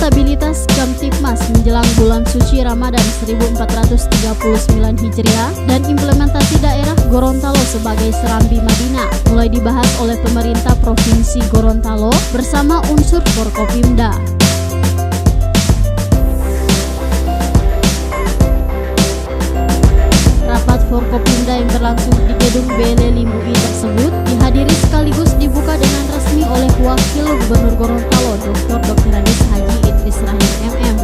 stabilitas Kamtibmas menjelang bulan suci Ramadan 1439 Hijriah dan implementasi daerah Gorontalo sebagai Serambi Madinah mulai dibahas oleh pemerintah Provinsi Gorontalo bersama unsur Forkopimda. Rapat Forkopimda yang berlangsung di Gedung BLL MUI tersebut dihadiri sekaligus dibuka dengan resmi oleh Wakil Gubernur Gorontalo Dr. Andes Haji Idris Rahim MM.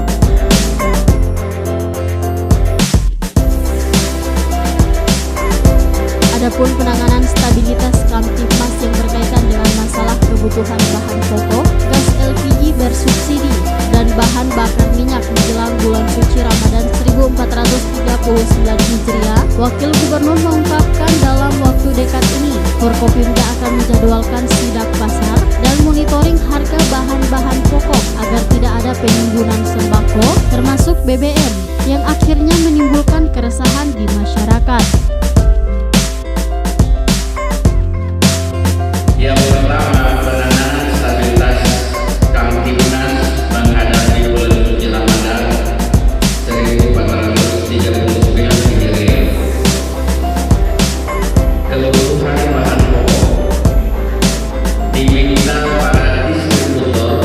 Adapun penanganan stabilitas Kamtibmas yang berkaitan dengan masalah kebutuhan bahan pokok, gas LPG bersubsidi, dan bahan bakar minyak menjelang bulan suci Ramadan 1439 Hijriah, Wakil Gubernur mengungkapkan dalam waktu dekat ini, Forkopimda akan menjadwalkan sidak pasar dan monitoring harga bahan-bahan pokok agar tidak ada penimbunan sembako, termasuk BBM, yang akhirnya menimbulkan keresahan di masyarakat. Yang pertama, penanganan stabilitas Kamtibmas menghadapi bulan suci Ramadan 1439 Hijriah. Kebutuhan bahan pokok diminta para distributor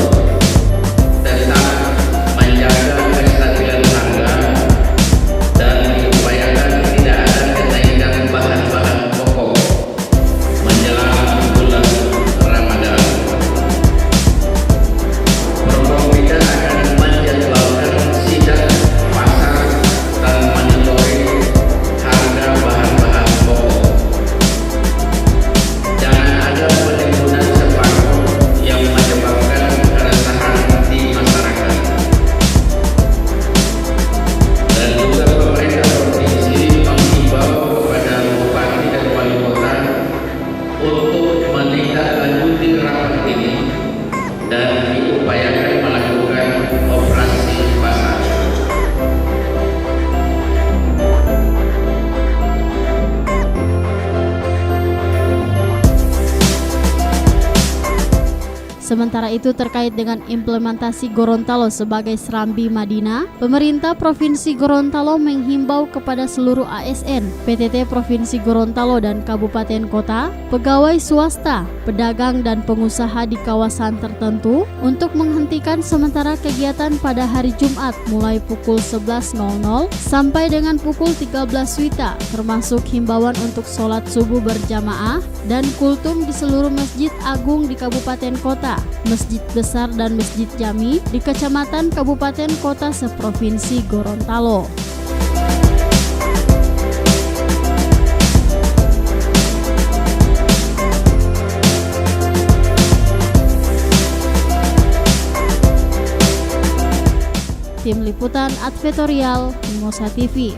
tetap menjaga kestabilan harga dan diupayakan tidak ada kenaikan bahan-bahan pokok menjelang bulan Ramadan. Forkopimda akan menjadwalkan sidak pasar dan monitoring harga bahan-bahan pokok. Jangan ada penimbunan sembako yang menyebabkan keresahan di masyarakat. Dan juga pemerintah provinsi menghimbau kepada bupati dan wali kota untuk menindaklanjuti rapat ini dan diupayakan melakukan operasi pasar. Sementara itu terkait dengan implementasi Gorontalo sebagai Serambi Madinah, pemerintah Provinsi Gorontalo menghimbau kepada seluruh ASN, PTT Provinsi Gorontalo dan Kabupaten Kota, pegawai swasta, pedagang dan pengusaha di kawasan tertentu untuk menghentikan sementara kegiatan pada hari Jumat mulai pukul 11.00 sampai dengan pukul 13 WITA, termasuk himbauan untuk sholat subuh berjamaah dan kultum di seluruh masjid agung di Kabupaten Kota, masjid besar dan masjid jami di kecamatan kabupaten kota seprovinsi Gorontalo. Tim Liputan Advertorial Mimosa TV.